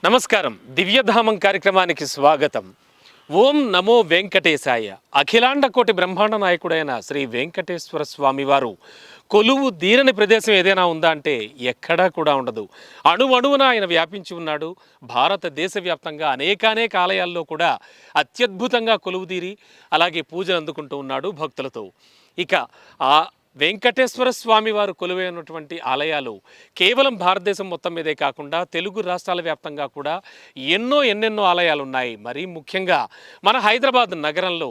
నమస్కారం. దివ్యధామం కార్యక్రమానికి స్వాగతం. ఓం నమో వెంకటేశాయ. అఖిలాండ కోటి బ్రహ్మాండ నాయకుడైన శ్రీ వెంకటేశ్వర స్వామి వారు కొలువు దీరని ప్రదేశం ఏదైనా ఉందా అంటే ఎక్కడా కూడా ఉండదు. అణువణువున ఆయన వ్యాపించి ఉన్నాడు. భారతదేశ వ్యాప్తంగా అనేక ఆలయాల్లో కూడా అత్యద్భుతంగా కొలువుదీరి అలాగే పూజలు అందుకుంటూ ఉన్నాడు భక్తులతో. ఇక ఆ వెంకటేశ్వర స్వామి వారు కొలువైనటువంటి ఆలయాలు కేవలం భారతదేశం మొత్తం మీదే కాకుండా తెలుగు రాష్ట్రాల వ్యాప్తంగా కూడా ఎన్నెన్నో ఆలయాలు ఉన్నాయి. మరీ ముఖ్యంగా మన హైదరాబాద్ నగరంలో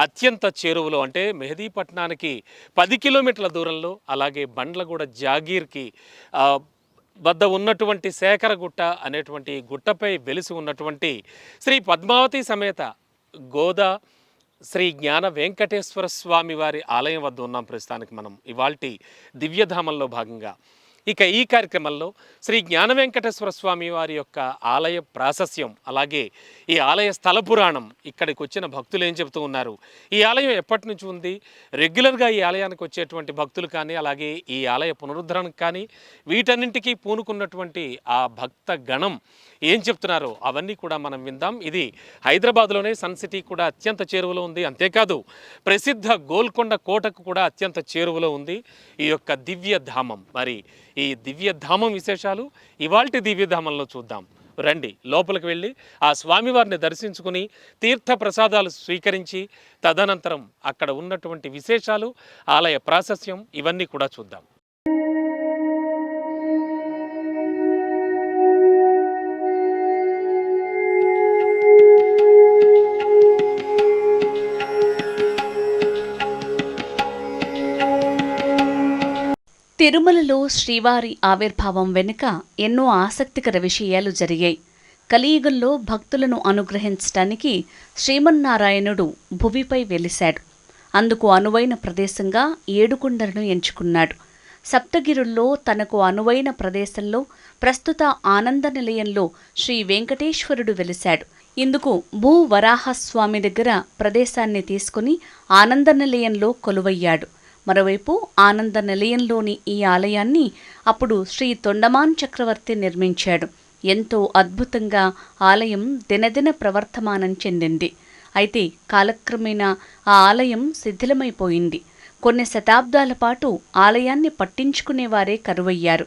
అత్యంత చేరువలో అంటే మెహదీపట్నానికి 10 కిలోమీటర్ల దూరంలో, అలాగే బండ్లగూడ జాగీర్కి వద్ద ఉన్నటువంటి శేఖరగుట్ట అనేటువంటి గుట్టపై వెలిసి ఉన్నటువంటి శ్రీ పద్మావతి సమేత గోదా శ్రీ జ్ఞాన వెంకటేశ్వర స్వామి వారి ఆలయం వద్ద ఉన్నాం ప్రస్తుతానికి మనం ఇవాల్టి దివ్యధామంలో భాగంగా. ఇక ఈ కార్యక్రమంలో శ్రీ జ్ఞాన వెంకటేశ్వర స్వామి వారి యొక్క ఆలయ ప్రాశస్యం, అలాగే ఈ ఆలయ స్థల పురాణం, ఇక్కడికి వచ్చిన భక్తులు ఏం చెబుతూ ఉన్నారు, ఈ ఆలయం ఎప్పటి నుంచి ఉంది, రెగ్యులర్గా ఈ ఆలయానికి వచ్చేటువంటి భక్తులు కానీ, అలాగే ఈ ఆలయ పునరుద్ధరణకు కానీ వీటన్నింటికీ పూనుకున్నటువంటి ఆ భక్త గణం ఏం చెప్తున్నారో అవన్నీ కూడా మనం విందాం. ఇది హైదరాబాద్లోనే సన్ సిటీ కూడా అత్యంత చేరువలో ఉంది. అంతేకాదు ప్రసిద్ధ గోల్కొండ కోటకు కూడా అత్యంత చేరువలో ఉంది ఈ యొక్క దివ్యధామం. మరి ఈ దివ్యధామం విశేషాలు ఇవాల్టి దివ్యధామంలో చూద్దాం. రండి, లోపలికి వెళ్ళి ఆ స్వామివారిని దర్శించుకుని తీర్థ ప్రసాదాలు స్వీకరించి తదనంతరం అక్కడ ఉన్నటువంటి విశేషాలు, ఆలయ ప్రాశస్యం ఇవన్నీ కూడా చూద్దాం. తిరుమలలో శ్రీవారి ఆవిర్భావం వెనుక ఎన్నో ఆసక్తికర విషయాలు జరిగాయి. కలియుగంలో భక్తులను అనుగ్రహించటానికి శ్రీమన్నారాయణుడు భువిపై వెలిశాడు. అందుకు అనువైన ప్రదేశంగా ఏడుకొండలను ఎంచుకున్నాడు. సప్తగిరుల్లో తనకు అనువైన ప్రదేశంలో ప్రస్తుత ఆనంద నిలయంలో శ్రీ వెంకటేశ్వరుడు వెలిశాడు. ఇందుకు భూవరాహస్వామి దగ్గర ప్రదేశాన్ని తీసుకుని ఆనంద నిలయంలో కొలువయ్యాడు. మరోవైపు ఆనంద నిలయంలోని ఈ ఆలయాన్ని అప్పుడు శ్రీ తొండమాన్ చక్రవర్తి నిర్మించాడు. ఎంతో అద్భుతంగా ఆలయం దినదిన ప్రవర్తమానం చెందింది. అయితే కాలక్రమేణా ఆ ఆలయం శిథిలమైపోయింది. కొన్ని శతాబ్దాల పాటు ఆలయాన్ని పట్టించుకునేవారే కరువయ్యారు.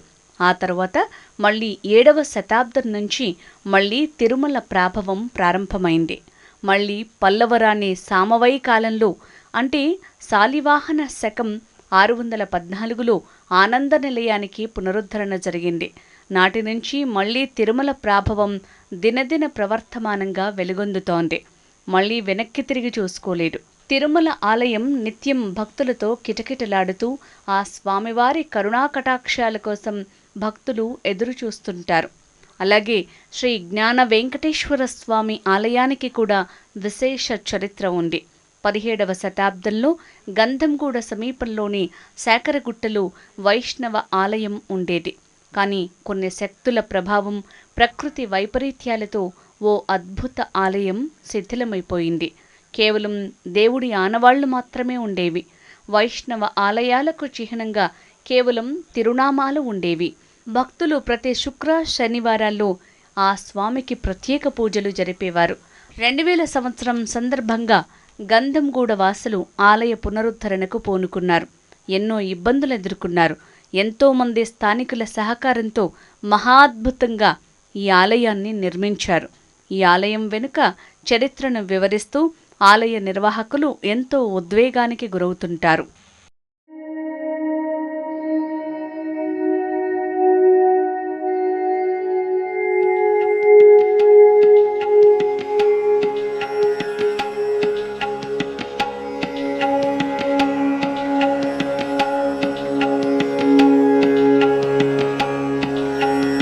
ఆ తర్వాత మళ్ళీ 7వ శతాబ్దం నుంచి మళ్ళీ తిరుమల ప్రాభవం ప్రారంభమైంది. మళ్ళీ పల్లవరాణి సామవై కాలంలో అంటే శాలివాహన శకం 614లో ఆనంద నిలయానికి పునరుద్ధరణ జరిగింది. నాటి నుంచి మళ్లీ తిరుమల ప్రాభవం దినదిన ప్రవర్తమానంగా వెలుగొందుతోంది. మళ్లీ వెనక్కి తిరిగి చూసుకోలేదు. తిరుమల ఆలయం నిత్యం భక్తులతో కిటకిటలాడుతూ ఆ స్వామివారి కరుణాకటాక్షాల కోసం భక్తులు ఎదురు చూస్తుంటారు. అలాగే శ్రీ జ్ఞాన వెంకటేశ్వర స్వామి ఆలయానికి కూడా విశేష చరిత్ర ఉంది. 17వ శతాబ్దంలో గంధంగూడ సమీపంలోని శేఖరగుట్టలో వైష్ణవ ఆలయం ఉండేది. కానీ కొన్ని శక్తుల ప్రభావం, ప్రకృతి వైపరీత్యాలతో ఓ అద్భుత ఆలయం శిథిలమైపోయింది. కేవలం దేవుడి ఆనవాళ్లు మాత్రమే ఉండేవి. వైష్ణవ ఆలయాలకు చిహ్నంగా కేవలం తిరునామాలు ఉండేవి. భక్తులు ప్రతి శుక్ర శనివారాల్లో ఆ స్వామికి ప్రత్యేక పూజలు జరిపేవారు. 2000 సంవత్సరం సందర్భంగా గంధంగూడ వాసులు ఆలయ పునరుద్ధరణకు పూనుకున్నారు. ఎన్నో ఇబ్బందులు ఎదుర్కొన్నారు. ఎంతోమంది స్థానికుల సహకారంతో మహాద్భుతంగా ఈ ఆలయాన్ని నిర్మించారు. ఈ ఆలయం వెనుక చరిత్రను వివరిస్తూ ఆలయ నిర్వాహకులు ఎంతో ఉద్వేగానికి గురవుతుంటారు.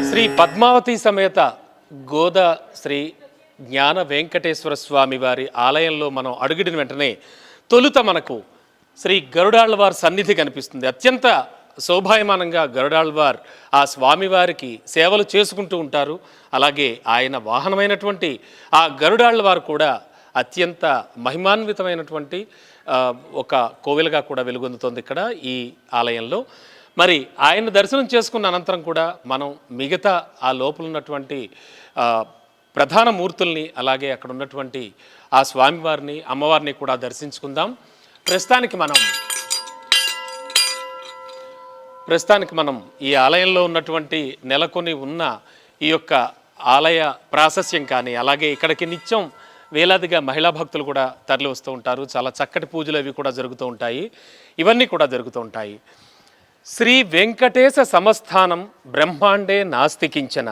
శ్రీ పద్మావతి సమేత గోదా శ్రీ జ్ఞాన వెంకటేశ్వర స్వామి వారి ఆలయంలో మనం అడుగుడిన వెంటనే తొలుత మనకు శ్రీ గరుడాళ్వార్ సన్నిధి కనిపిస్తుంది. అత్యంత శోభాయమానంగా గరుడాళ్వార్ ఆ స్వామివారికి సేవలు చేసుకుంటూ ఉంటారు. అలాగే ఆయన వాహనమైనటువంటి ఆ గరుడాళ్వార్ కూడా అత్యంత మహిమాన్వితమైనటువంటి ఒక కోవెలుగా కూడా వెలుగొందుతోంది ఇక్కడ ఈ ఆలయంలో. మరి ఆయన దర్శనం చేసుకున్న అనంతరం కూడా మనం మిగతా ఆ లోపల ఉన్నటువంటి ప్రధాన మూర్తుల్ని అలాగే అక్కడ ఉన్నటువంటి ఆ స్వామివారిని అమ్మవారిని కూడా దర్శించుకుందాం. ప్రస్తుతానికి మనం ఈ ఆలయంలో ఉన్నటువంటి నెలకొని ఉన్న ఈ యొక్క ఆలయ ప్రాశస్యం కానీ అలాగే ఇక్కడికి నిత్యం వేలాదిగా మహిళా భక్తులు కూడా తరలి వస్తూ ఉంటారు. చాలా చక్కటి పూజలు అవి కూడా జరుగుతూ ఉంటాయి. ఇవన్నీ కూడా జరుగుతూ ఉంటాయి. శ్రీ వెంకటేశ సమస్థానం బ్రహ్మాండే నాస్తి కించన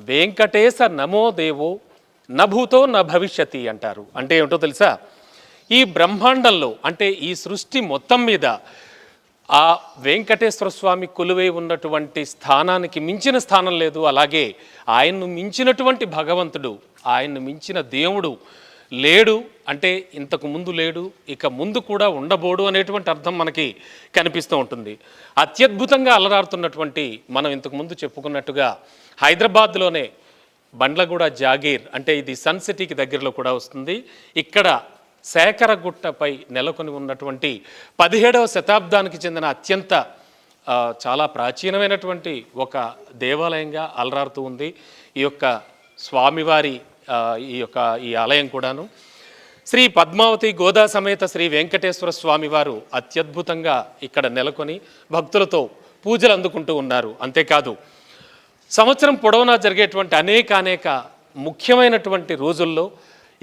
వెంకటేశ నమో దేవో నభూతో న భవిష్యతి అంటారు. అంటే ఏమిటో తెలుసా? ఈ బ్రహ్మాండంలో అంటే ఈ సృష్టి మొత్తం మీద ఆ వెంకటేశ్వర స్వామి కొలువై ఉన్నటువంటి స్థానానికి మించిన స్థానం లేదు. అలాగే ఆయన్ను మించినటువంటి భగవంతుడు, ఆయన్ను మించిన దేవుడు లేడు. అంటే ఇంతకు ముందు లేడు, ఇక ముందు కూడా ఉండబోడు అనేటువంటి అర్థం మనకి కనిపిస్తూ ఉంటుంది. అత్యద్భుతంగా అలరారుతున్నటువంటి మనం ఇంతకుముందు చెప్పుకున్నట్టుగా హైదరాబాద్లోనే బండ్లగూడ జాగీర్ అంటే ఇది సన్ సిటీకి దగ్గరలో కూడా వస్తుంది. ఇక్కడ శేఖరగుట్టపై నెలకొని ఉన్నటువంటి 17వ శతాబ్దానికి చెందిన అత్యంత చాలా ప్రాచీనమైనటువంటి ఒక దేవాలయంగా అలరారుతూ ఉంది ఈ యొక్క స్వామివారి ఈ ఆలయం కూడాను. శ్రీ పద్మావతి గోదా సమేత శ్రీ వెంకటేశ్వర స్వామివారు అత్యద్భుతంగా ఇక్కడ నెలకొని భక్తులతో పూజలు అందుకుంటూ ఉన్నారు. అంతేకాదు సంవత్సరం పొడవునా జరిగేటువంటి అనేక ముఖ్యమైనటువంటి రోజుల్లో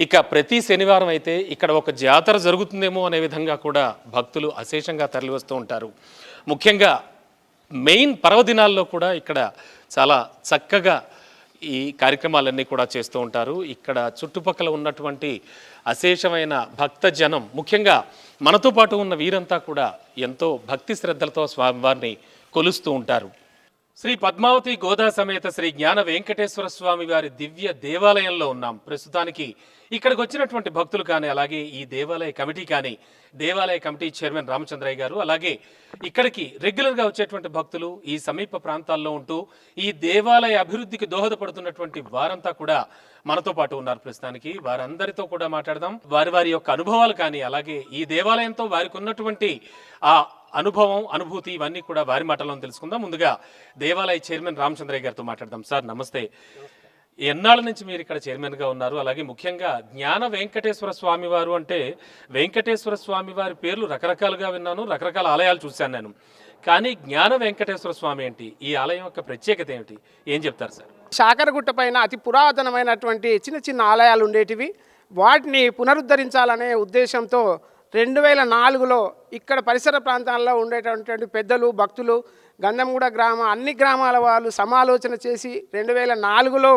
ఇక ప్రతి శనివారం అయితే ఇక్కడ ఒక జాతర జరుగుతుందేమో అనే విధంగా కూడా భక్తులు అశేషంగా తరలివస్తూ ఉంటారు. ముఖ్యంగా మెయిన్ పర్వదినాల్లో కూడా ఇక్కడ చాలా చక్కగా ఈ కార్యక్రమాలన్నీ కూడా చేస్తూ ఉంటారు. ఇక్కడ చుట్టుపక్కల ఉన్నటువంటి అశేషమైన భక్త జనం, ముఖ్యంగా మనతో పాటు ఉన్న వీరంతా కూడా ఎంతో భక్తి శ్రద్ధలతో స్వామివారిని కొలుస్తూ ఉంటారు. శ్రీ పద్మావతి గోదా సమేత శ్రీ జ్ఞాన వెంకటేశ్వర స్వామి వారి దివ్య దేవాలయంలో ఉన్నాం. ప్రస్తుతానికి ఇక్కడికి వచ్చినటువంటి భక్తులు కానీ అలాగే ఈ దేవాలయ కమిటీ కానీ దేవాలయ కమిటీ చైర్మన్ రామచంద్రయ్య గారు అలాగే ఇక్కడికి రెగ్యులర్గా వచ్చేటువంటి భక్తులు ఈ సమీప ప్రాంతాల్లో ఉంటూ ఈ దేవాలయ అభివృద్ధికి దోహదపడుతున్నటువంటి వారంతా కూడా మనతో పాటు ఉన్నారు. ప్రస్తుతానికి వారందరితో కూడా మాట్లాడదాం. వారి యొక్క అనుభవాలు కానీ అలాగే ఈ దేవాలయంతో వారికి ఉన్నటువంటి ఆ అనుభూతి ఇవన్నీ కూడా వారి మాటల్లో తెలుసుకుందాం. ముందుగా దేవాలయ చైర్మన్ రామచంద్రయ్య గారితో మాట్లాడదాం. సార్ నమస్తే. ఎన్నాళ్ళ నుంచి మీరు ఇక్కడ చైర్మన్గా ఉన్నారు? అలాగే ముఖ్యంగా జ్ఞాన వెంకటేశ్వర స్వామి వారు అంటే వెంకటేశ్వర స్వామి వారి పేర్లు రకరకాలుగా విన్నాను, రకరకాల ఆలయాలు చూశాను నేను. కానీ జ్ఞాన వెంకటేశ్వర స్వామి ఏంటి, ఈ ఆలయం యొక్క ప్రత్యేకత ఏమిటి, ఏం చెప్తారు సార్? శాకరగుట్ట పైన అతి పురాతనమైనటువంటి చిన్న ఆలయాలు ఉండేటివి. వాటిని పునరుద్ధరించాలనే ఉద్దేశంతో 2004లో ఇక్కడ పరిసర ప్రాంతాల్లో ఉండేటటువంటి పెద్దలు భక్తులు గంధంగూడ అన్ని గ్రామాల వాళ్ళు సమాలోచన చేసి 2004లో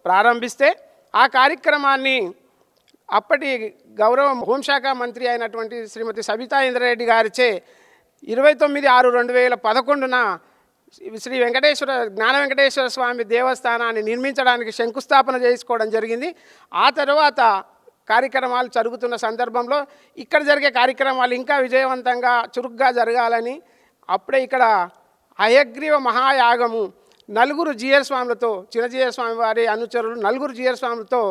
ప్రారంభిస్తే ఆ కార్యక్రమాన్ని అప్పటి గౌరవ హోంశాఖ మంత్రి అయినటువంటి శ్రీమతి సబితా ఇంద్రారెడ్డి గారిచే 29/6/2011న శ్రీ జ్ఞాన వెంకటేశ్వర స్వామి దేవస్థానాన్ని నిర్మించడానికి శంకుస్థాపన చేసుకోవడం జరిగింది. ఆ తర్వాత కార్యక్రమాలు జరుగుతున్న సందర్భంలో ఇక్కడ జరిగే కార్యక్రమాలు ఇంకా విజయవంతంగా చురుగ్గా జరగాలని అప్పుడే ఇక్కడ హయగ్రీవ మహాయాగము నలుగురు జీయర్ స్వాములతో చిన్నజీయర్ స్వామి వారి అనుచరులు నలుగురు జీయర్ స్వాములతో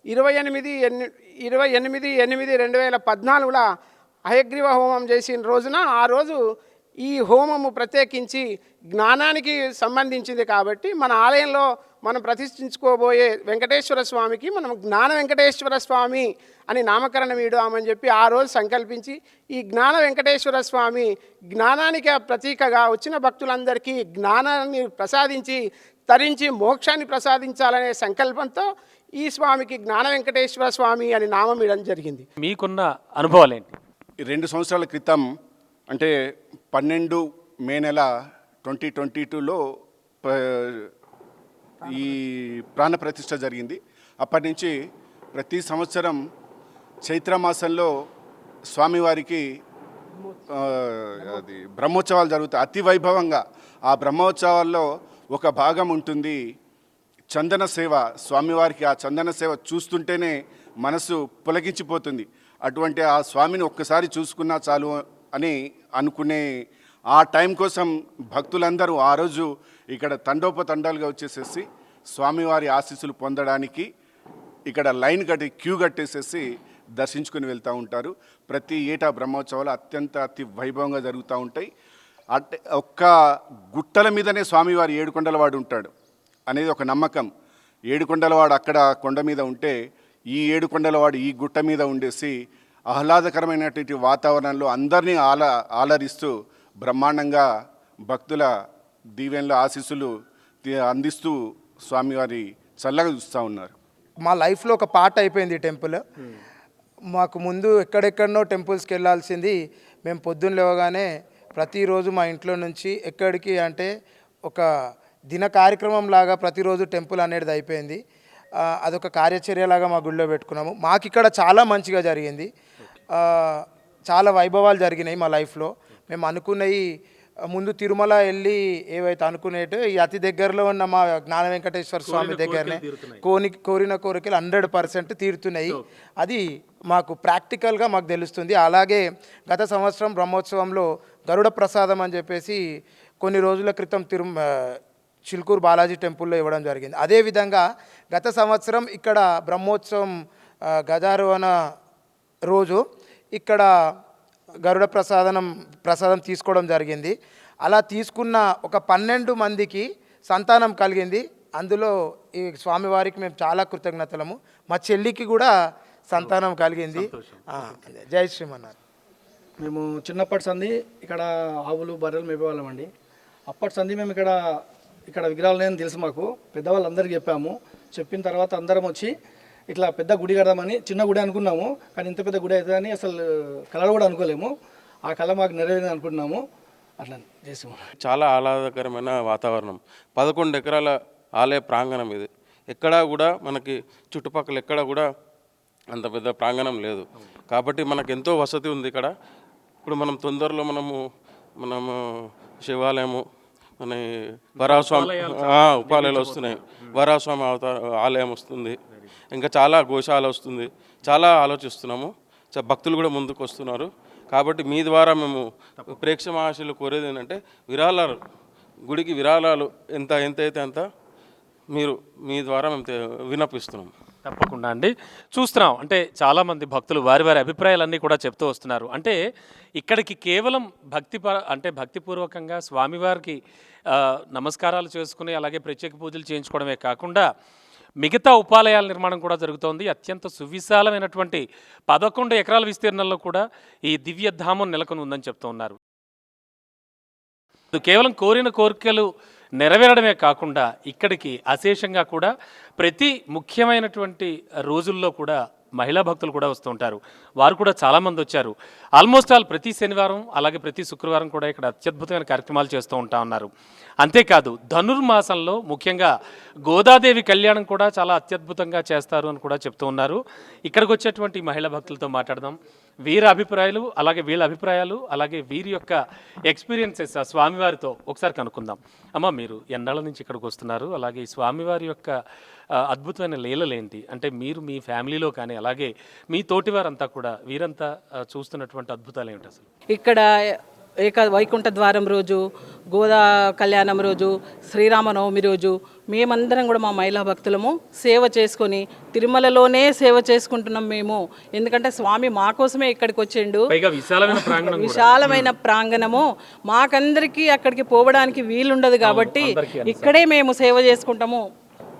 28/8/2014 హయగ్రీవ హోమం చేసిన రోజున ఆ రోజు ఈ హోమము ప్రత్యేకించి జ్ఞానానికి సంబంధించింది కాబట్టి మన ఆలయంలో మనం ప్రతిష్ఠించుకోబోయే వెంకటేశ్వర స్వామికి మనం జ్ఞాన వెంకటేశ్వర స్వామి అని నామకరణం ఇద్దామని చెప్పి ఆ రోజు సంకల్పించి ఈ జ్ఞాన వెంకటేశ్వర స్వామి జ్ఞానానికి ప్రతీకగా వచ్చిన భక్తులందరికీ జ్ఞానాన్ని ప్రసాదించి తరించి మోక్షాన్ని ప్రసాదించాలనే సంకల్పంతో ఈ స్వామికి జ్ఞాన వెంకటేశ్వర స్వామి అని నామం ఇవ్వడం జరిగింది. మీకున్న అనుభవాలు ఏంటి? 2 సంవత్సరాల క్రితం అంటే 12 మే నెల 2022లో ఈ ప్రాణ ప్రతిష్ఠ జరిగింది. అప్పటి నుంచి ప్రతి సంవత్సరం చైత్రమాసంలో స్వామివారికి అది బ్రహ్మోత్సవాలు జరుగుతాయి అతి వైభవంగా. ఆ బ్రహ్మోత్సవాల్లో ఒక భాగం ఉంటుంది చందన సేవ. స్వామివారికి ఆ చందన సేవ చూస్తుంటేనే మనసు పులకించిపోతుంది. అటువంటి ఆ స్వామిని ఒక్కసారి చూసుకున్నా చాలు అని అనుకునే ఆ టైం కోసం భక్తులందరూ ఆ రోజు ఇక్కడ తండోపతండాలుగా వచ్చేసేసి స్వామివారి ఆశీస్సులు పొందడానికి ఇక్కడ లైన్ క్యూ కట్టేసేసి దర్శించుకుని వెళ్తూ ఉంటారు. ప్రతి ఏటా బ్రహ్మోత్సవాలు అతి వైభవంగా జరుగుతూ ఉంటాయి. అంటే ఒక్క గుట్టల మీదనే స్వామివారి ఏడుకొండలవాడు ఉంటాడు అనేది ఒక నమ్మకం. ఏడుకొండలవాడు అక్కడ కొండ మీద ఉంటే ఈ ఏడుకొండలవాడు ఈ గుట్ట మీద ఉండేసి ఆహ్లాదకరమైనటువంటి వాతావరణంలో అందరినీ ఆలరిస్తూ బ్రహ్మాండంగా భక్తుల దీవెనల ఆశీస్సులు అందిస్తూ స్వామివారి చల్లగా చూస్తూ ఉన్నారు. మా లైఫ్లో ఒక పార్ట్ అయిపోయింది ఈ టెంపుల్. మాకు ముందు ఎక్కడెక్కడనో టెంపుల్స్కి వెళ్ళాల్సింది మేము పొద్దున్న లేవగానే ప్రతిరోజు మా ఇంట్లో నుంచి ఎక్కడికి అంటే ఒక దిన కార్యక్రమం లాగా ప్రతిరోజు టెంపుల్ అనేది అయిపోయింది. అదొక కార్యచర్యలాగా మా గుళ్ళో పెట్టుకున్నాము. మాకు ఇక్కడ చాలా మంచిగా జరిగింది. చాలా వైభవాలు జరిగినాయి మా లైఫ్లో. మేము అనుకున్నవి ముందు తిరుమల వెళ్ళి ఏవైతే అనుకునేటో ఈ అతి దగ్గరలో ఉన్న మా జ్ఞాన వెంకటేశ్వర స్వామి దగ్గరనే కోరిన కోరికలు 100% తీరుతున్నాయి. అది మాకు ప్రాక్టికల్గా మాకు తెలుస్తుంది. అలాగే గత సంవత్సరం బ్రహ్మోత్సవంలో గరుడ ప్రసాదం అని చెప్పేసి కొన్ని రోజుల క్రితం చిలుకూరు బాలాజీ టెంపుల్లో ఇవ్వడం జరిగింది. అదేవిధంగా గత సంవత్సరం ఇక్కడ బ్రహ్మోత్సవం గజారోహణ రోజు ఇక్కడ గరుడ ప్రసాదం తీసుకోవడం జరిగింది. అలా తీసుకున్న ఒక 12 మందికి సంతానం కలిగింది. అందులో ఈ స్వామివారికి మేము చాలా కృతజ్ఞతలము. మా చెల్లికి కూడా సంతానం కలిగింది. జై శ్రీమన్నారాయణ. మేము చిన్నప్పటి సంది ఇక్కడ ఆవులు బర్రెలు మేపేవాళ్ళమండి. అప్పటి సంది మేము ఇక్కడ విగ్రహాలు లేని తెలుసు మాకు. పెద్దవాళ్ళందరికీ చెప్పాము. చెప్పిన తర్వాత అందరం వచ్చి ఇట్లా పెద్ద గుడి కడదామని చిన్న గుడి అనుకున్నాము. కానీ ఇంత పెద్ద గుడి అవుతుందని అసలు కళలు కూడా అనుకోలేము. ఆ కళ మాకు నెరవేరింది అనుకుంటున్నాము. అట్లా చేసాము. చాలా ఆహ్లాదకరమైన వాతావరణం. 11 ఎకరాల ఆలయ ప్రాంగణం ఇది. ఎక్కడా కూడా మనకి చుట్టుపక్కల ఎక్కడా కూడా అంత పెద్ద ప్రాంగణం లేదు. కాబట్టి మనకు ఎంతో వసతి ఉంది ఇక్కడ. ఇప్పుడు మనం తొందరలో మనము శివాలయము మన వరాహస్వామి ఉపాలయాలు వస్తున్నాయి. వరాహస్వామి ఆలయం వస్తుంది. ఇంకా చాలా గోశాల వస్తుంది. చాలా ఆలోచిస్తున్నాము. భక్తులు కూడా ముందుకు వస్తున్నారు. కాబట్టి మీ ద్వారా మేము ప్రేక్ష మహాశయులు కోరేది ఏంటంటే విరాళాలు, గుడికి విరాళాలు ఎంత అయితే అంత మీరు మీ ద్వారా మేము విన్నపిస్తున్నాం. తప్పకుండా అండి. చూస్తున్నాం అంటే చాలామంది భక్తులు వారి అభిప్రాయాలన్నీ కూడా చెప్తూ వస్తున్నారు. అంటే ఇక్కడికి కేవలం భక్తిపూర్వకంగా స్వామివారికి నమస్కారాలు చేసుకుని అలాగే ప్రత్యేక పూజలు చేయించుకోవడమే కాకుండా మిగతా ఉపాలయాల నిర్మాణం కూడా జరుగుతోంది. అత్యంత సువిశాలమైనటువంటి 11 ఎకరాల విస్తీర్ణంలో కూడా ఈ దివ్యధామం నెలకొని ఉందని చెప్తూ ఉన్నారు. కేవలం కోరిన కోరికలు నెరవేరడమే కాకుండా ఇక్కడికి అశేషంగా కూడా ప్రతి ముఖ్యమైనటువంటి రోజుల్లో కూడా మహిళా భక్తులు కూడా వస్తూ ఉంటారు. వారు కూడా చాలామంది వచ్చారు. ఆల్మోస్ట్ ఆల్ ప్రతి శనివారం అలాగే ప్రతి శుక్రవారం కూడా ఇక్కడ అత్యద్భుతమైన కార్యక్రమాలు చేస్తూ ఉన్నారు. అంతేకాదు ధనుర్మాసంలో ముఖ్యంగా గోదాదేవి కళ్యాణం కూడా చాలా అత్యద్భుతంగా చేస్తారు అని కూడా చెప్తూ ఉన్నారు. ఇక్కడికి వచ్చేటువంటి మహిళా భక్తులతో మాట్లాడదాం. వీరి అభిప్రాయాలు అలాగే వీళ్ళ అభిప్రాయాలు అలాగే వీరి యొక్క ఎక్స్పీరియన్సెస్ ఆ స్వామివారితో ఒకసారి కనుక్కుందాం. అమ్మ, మీరు ఎన్నాళ్ళ నుంచి ఇక్కడికి వస్తున్నారు? అలాగే ఈ స్వామివారి యొక్క అద్భుతమైన లీలలు ఏంటి? అంటే మీరు మీ ఫ్యామిలీలో కానీ అలాగే మీ తోటివారంతా కూడా వీరంతా చూస్తున్నటువంటి అద్భుతాలు ఏమిటి అసలు? ఇక్కడ వైకుంఠ ద్వారం రోజు, గోదా కళ్యాణం రోజు, శ్రీరామనవమి రోజు మేమందరం కూడా మా మహిళా భక్తులము సేవ చేసుకొని తిరుమలలోనే సేవ చేసుకుంటున్నాం మేము. ఎందుకంటే స్వామి మా కోసమే ఇక్కడికి వచ్చిండు. విశాలమైన ప్రాంగణము, మాకందరికీ అక్కడికి పోవడానికి వీలుండదు కాబట్టి ఇక్కడే మేము సేవ చేసుకుంటాము.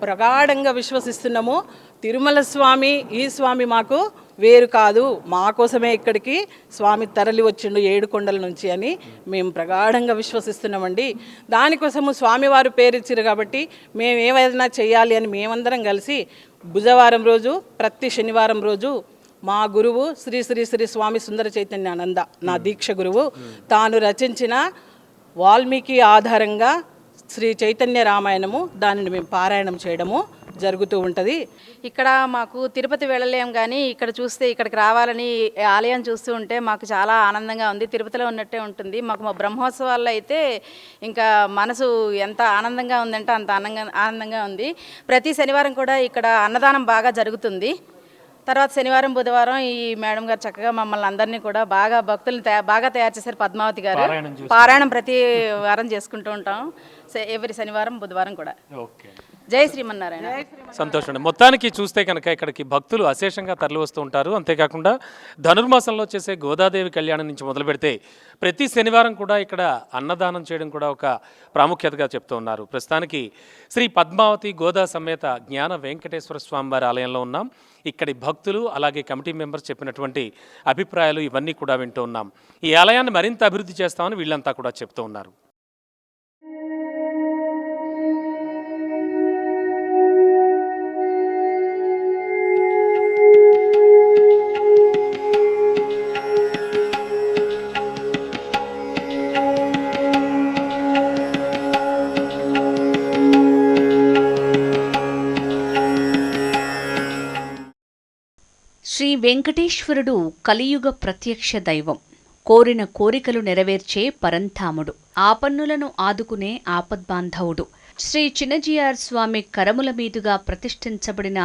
ప్రగాఢంగా విశ్వసిస్తున్నాము. తిరుమల స్వామి, ఈ స్వామి మాకు వేరు కాదు, మా కోసమే ఇక్కడికి స్వామి తరలి వచ్చిండు 7 కొండల నుంచి అని మేము ప్రగాఢంగా విశ్వసిస్తున్నామండి. దానికోసము స్వామివారు పేరిచ్చారు కాబట్టి మేము ఏమైనా చేయాలి అని మేమందరం కలిసి బుధవారం రోజు, ప్రతి శనివారం రోజు మా గురువు శ్రీ శ్రీ శ్రీ స్వామి సుందర చైతన్యానంద, నా దీక్ష గురువు, తాను రచించిన వాల్మీకి ఆధారంగా శ్రీ చైతన్య రామాయణము, దానిని మేము పారాయణం చేయడము జరుగుతూ ఉంటుంది. ఇక్కడ మాకు తిరుపతి వెళ్ళలేం, కానీ ఇక్కడ చూస్తే ఇక్కడికి రావాలని ఆలయం చూస్తూ ఉంటే మాకు చాలా ఆనందంగా ఉంది. తిరుపతిలో ఉన్నట్టే ఉంటుంది మాకు. మా బ్రహ్మోత్సవాల్లో అయితే ఇంకా మనసు ఎంత ఆనందంగా ఉందంటే అంత ఆనందంగా ఉంది. ప్రతి శనివారం కూడా ఇక్కడ అన్నదానం బాగా జరుగుతుంది. తర్వాత శనివారం బుధవారం ఈ మేడం గారు చక్కగా మమ్మల్ని అందరినీ కూడా బాగా భక్తులను బాగా తయారు చేశారు. పద్మావతి గారు పారాయణం ప్రతి వారం చేసుకుంటూ ఉంటాం, ఎవరి శనివారం బుధవారం కూడా. జై శ్రీమన్నారాయణ. సంతోషం అండి. మొత్తానికి చూస్తే కనుక ఇక్కడికి భక్తులు అశేషంగా తరలి వస్తూ ఉంటారు. అంతేకాకుండా ధనుర్మాసంలో చేసే గోదాదేవి కళ్యాణం నుంచి మొదలు పెడితే ప్రతి శనివారం కూడా ఇక్కడ అన్నదానం చేయడం కూడా ఒక ప్రాముఖ్యతగా చెప్తూ ఉన్నారు. ప్రస్తుతానికి శ్రీ పద్మావతి గోదా సమేత జ్ఞాన వెంకటేశ్వర స్వామి వారి ఆలయంలో ఉన్నాం. ఇక్కడి భక్తులు అలాగే కమిటీ మెంబర్స్ చెప్పినటువంటి అభిప్రాయాలు ఇవన్నీ కూడా వింటూ ఉన్నాం. ఈ ఆలయాన్ని మరింత అభివృద్ధి చేస్తామని వీళ్ళంతా కూడా చెప్తూ ఉన్నారు. శ్రీ వెంకటేశ్వరుడు కలియుగ ప్రత్యక్ష దైవం. కోరిన కోరికలు నెరవేర్చే పరంధాముడు. ఆపన్నులను ఆదుకునే ఆపద్బాంధవుడు. శ్రీ చిన్నజీఆర్ స్వామి కరముల మీదుగా ప్రతిష్ఠించబడిన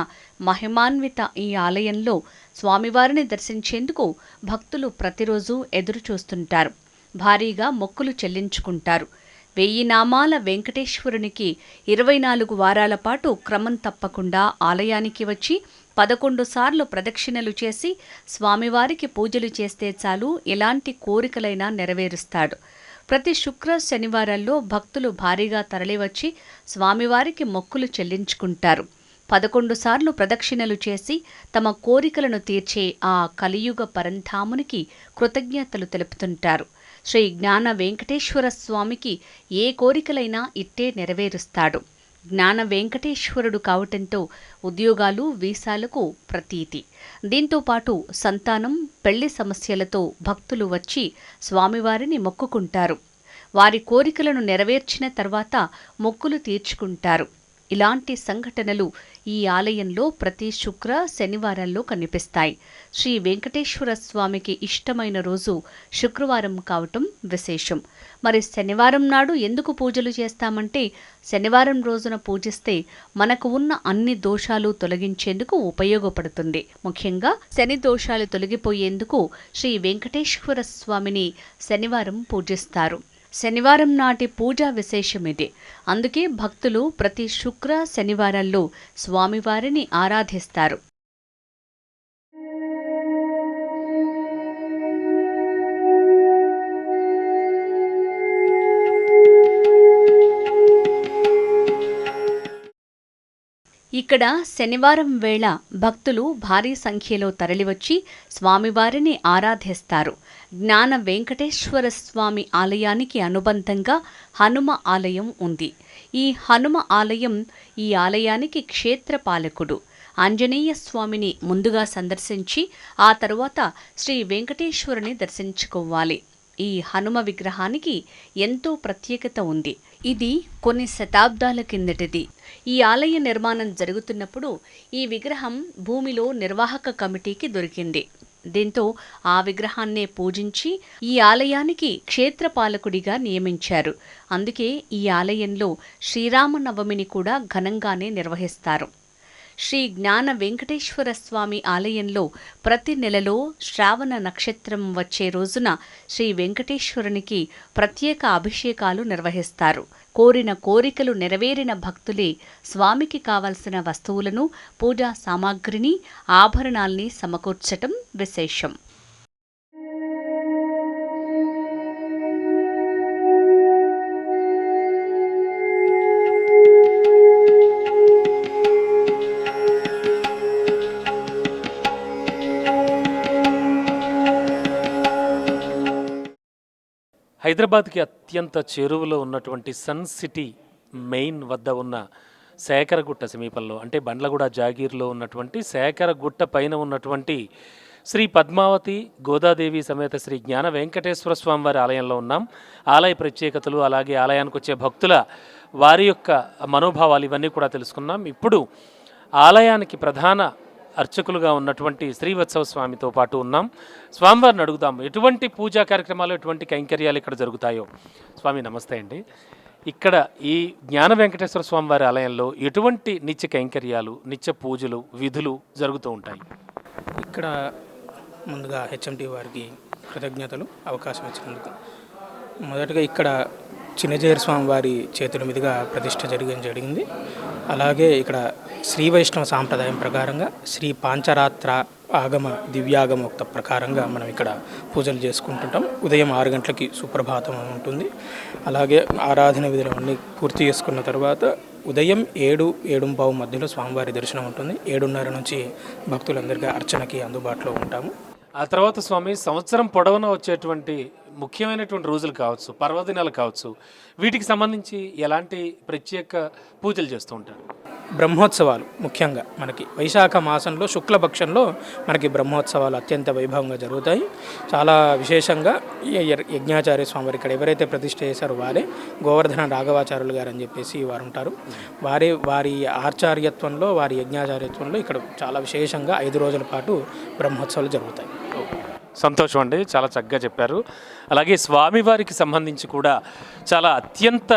మహిమాన్విత ఈ ఆలయంలో స్వామివారిని దర్శించేందుకు భక్తులు ప్రతిరోజు ఎదురుచూస్తుంటారు. భారీగా మొక్కులు చెల్లించుకుంటారు. 1000 నామాల వెంకటేశ్వరునికి 24 వారాల పాటు క్రమం తప్పకుండా ఆలయానికి వచ్చి 11 సార్లు ప్రదక్షిణలు చేసి స్వామివారికి పూజలు చేస్తే చాలు ఎలాంటి కోరికలైనా నెరవేరుస్తాడు. ప్రతి శుక్ర శనివారాల్లో భక్తులు భారీగా తరలివచ్చి స్వామివారికి మొక్కులు చెల్లించుకుంటారు. 11 సార్లు ప్రదక్షిణలు చేసి తమ కోరికలను తీర్చే ఆ కలియుగ పరంధామునికి కృతజ్ఞతలు తెలుపుతుంటారు. శ్రీ జ్ఞాన వెంకటేశ్వర స్వామికి ఏ కోరికలైనా ఇట్టే నెరవేరుస్తాడు. జ్ఞాన వెంకటేశ్వరుడు కావటంతో ఉద్యోగాలు వీసాలకు ప్రతీతి. దీంతో పాటు సంతానం, పెళ్లి సమస్యలతో భక్తులు వచ్చి స్వామివారిని మొక్కుకుంటారు. వారి కోరికలను నెరవేర్చిన తర్వాత మొక్కులు తీర్చుకుంటారు. ఇలాంటి సంఘటనలు ఈ ఆలయంలో ప్రతి శుక్ర శనివారాల్లో కనిపిస్తాయి. శ్రీ వెంకటేశ్వర స్వామికి ఇష్టమైన రోజు శుక్రవారం కావటం విశేషం. మరి శనివారం నాడు ఎందుకు పూజలు చేస్తామంటే, శనివారం రోజున పూజిస్తే మనకు ఉన్న అన్ని దోషాలు తొలగించేందుకు ఉపయోగపడుతుంది. ముఖ్యంగా శని దోషాలు తొలగిపోయేందుకు శ్రీ వెంకటేశ్వర స్వామిని శనివారం పూజిస్తారు. శనివారం నాటి పూజా విశేషమిదే. అందుకే భక్తులు ప్రతి శుక్ర శనివారాల్లో స్వామివారిని ఆరాధిస్తారు. ఇక్కడ శనివారం వేళ భక్తులు భారీ సంఖ్యలో తరలివచ్చి స్వామివారిని ఆరాధిస్తారు. జ్ఞాన వెంకటేశ్వర స్వామి ఆలయానికి అనుబంధంగా హనుమ ఆలయం ఉంది. ఈ హనుమ ఆలయం ఈ ఆలయానికి క్షేత్రపాలకుడు. ఆంజనేయ స్వామిని ముందుగా సందర్శించి ఆ తరువాత శ్రీ వెంకటేశ్వరుని దర్శించుకోవాలి. ఈ హనుమ విగ్రహానికి ఎంతో ప్రత్యేకత ఉంది. ఇది కొన్ని శతాబ్దాల కిందటిది. ఈ ఆలయ నిర్మాణం జరుగుతున్నప్పుడు ఈ విగ్రహం భూమిలో నిర్వాహక కమిటీకి దొరికింది. దీంతో ఆ విగ్రహాన్నే పూజించి ఈ ఆలయానికి క్షేత్రపాలకుడిగా నియమించారు. అందుకే ఈ ఆలయంలో శ్రీరామనవమిని కూడా ఘనంగానే నిర్వహిస్తారు. శ్రీ జ్ఞాన వెంకటేశ్వర స్వామి ఆలయంలో ప్రతి నెలలో శ్రావణ నక్షత్రం వచ్చే రోజున శ్రీ వెంకటేశ్వరునికి ప్రత్యేక అభిషేకాలు నిర్వహిస్తారు. కోరిన కోరికలు నెరవేరిన భక్తులే స్వామికి కావలసిన వస్తువులను, పూజా సామాగ్రిని, ఆభరణాల్ని సమకూర్చటం విశేషం. హైదరాబాద్కి అత్యంత చేరువలో ఉన్నటువంటి సన్ సిటీ మెయిన్ వద్ద ఉన్న శేఖరగుట్ట సమీపంలో, అంటే బండ్లగూడ జాగీర్లో ఉన్నటువంటి శేఖరగుట్ట పైన ఉన్నటువంటి శ్రీ పద్మావతి గోదాదేవి సమేత శ్రీ జ్ఞాన వెంకటేశ్వర స్వామి వారి ఆలయంలో ఉన్నాం. ఆలయ ప్రత్యేకతలు, అలాగే ఆలయానికి వచ్చే భక్తుల వారి యొక్క మనోభావాలు ఇవన్నీ కూడా తెలుసుకున్నాం. ఇప్పుడు ఆలయానికి ప్రధాన అర్చకులుగా ఉన్నటువంటి శ్రీవత్సవ స్వామితో పాటు ఉన్నాం. స్వామివారిని అడుగుదాం ఎటువంటి పూజా కార్యక్రమాలు, ఎటువంటి కైంకర్యాలు ఇక్కడ జరుగుతాయో. స్వామి నమస్తే అండి. ఇక్కడ ఈ జ్ఞాన వెంకటేశ్వర స్వామి వారి ఆలయంలో ఎటువంటి నిత్య కైంకర్యాలు, నిత్య పూజలు, విధులు జరుగుతూ ఉంటాయి? ఇక్కడ ముందుగా హెచ్ఎంటీ వారికి కృతజ్ఞతలు అవకాశం ఇచ్చినందుకు. మొదటగా ఇక్కడ చిన్నజీయర్ స్వామి వారి చేతుల మీదుగా ప్రతిష్ఠ జరిగింది. అలాగే ఇక్కడ శ్రీ వైష్ణవ సాంప్రదాయం ప్రకారంగా శ్రీ పాంచరాత్ర ఆగమ దివ్యాగమోక్త ప్రకారంగా మనం ఇక్కడ పూజలు చేసుకుంటుంటాం. ఉదయం 6 గంటలకి సుప్రభాతం ఉంటుంది. అలాగే ఆరాధన విధులు అన్నీ పూర్తి చేసుకున్న తర్వాత ఉదయం 7-7:15 మధ్యలో స్వామివారి దర్శనం ఉంటుంది. 7:30 నుంచి భక్తులందరికీ అర్చనకి అందుబాటులో ఉంటాము. ఆ తర్వాత స్వామి సంవత్సరం పొడవునా వచ్చేటువంటి ముఖ్యమైనటువంటి రోజులు కావచ్చు, పర్వదినాలు కావచ్చు, వీటికి సంబంధించి ఎలాంటి ప్రత్యేక పూజలు చేస్తూ ఉంటారు? బ్రహ్మోత్సవాలు ముఖ్యంగా మనకి వైశాఖ మాసంలో శుక్లపక్షంలో మనకి బ్రహ్మోత్సవాలు అత్యంత వైభవంగా జరుగుతాయి. చాలా విశేషంగా యజ్ఞాచార్య స్వామి ఇక్కడ ఎవరైతే ప్రతిష్ఠ చేశారో వారే గోవర్ధన రాఘవాచార్యులు గారు అని చెప్పేసి వారు ఉంటారు. వారి ఆచార్యత్వంలో, వారి యజ్ఞాచార్యత్వంలో ఇక్కడ చాలా విశేషంగా 5 రోజుల పాటు బ్రహ్మోత్సవాలు జరుగుతాయి. సంతోషం అండి, చాలా చక్కగా చెప్పారు. అలాగే స్వామివారికి సంబంధించి కూడా చాలా అత్యంత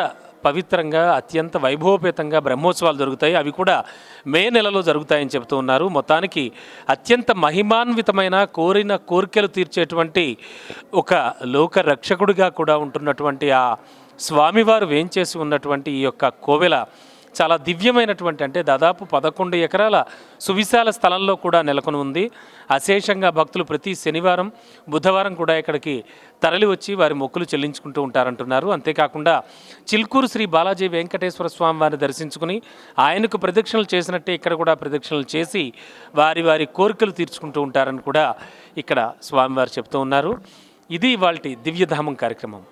పవిత్రంగా, అత్యంత వైభవపేతంగా బ్రహ్మోత్సవాలు జరుగుతాయి. అవి కూడా మే నెలలో జరుగుతాయని చెబుతూ ఉన్నారు. మొత్తానికి అత్యంత మహిమాన్వితమైన, కోరిన కోరికలు తీర్చేటువంటి ఒక లోక రక్షకుడిగా కూడా ఉంటున్నటువంటి ఆ స్వామివారు వేంచేసి ఉన్నటువంటి ఈ యొక్క కోవెల చాలా దివ్యమైనటువంటి, అంటే దాదాపు 11 ఎకరాల సువిశాల స్థలంలో కూడా నెలకొని ఉంది. అశేషంగా భక్తులు ప్రతి శనివారం, బుధవారం కూడా ఇక్కడికి తరలి వచ్చి వారి మొక్కులు చెల్లించుకుంటూ ఉంటారంటున్నారు. అంతేకాకుండా చిల్కూరు శ్రీ బాలాజీ వెంకటేశ్వర స్వామి వారిని దర్శించుకుని ఆయనకు ప్రదక్షిణలు చేసినట్టే ఇక్కడ కూడా ప్రదక్షిణలు చేసి వారి కోరికలు తీర్చుకుంటూ ఉంటారని కూడా ఇక్కడ స్వామివారు చెప్తూ ఉన్నారు. ఇది ఇవాల్టి దివ్యధామం కార్యక్రమం.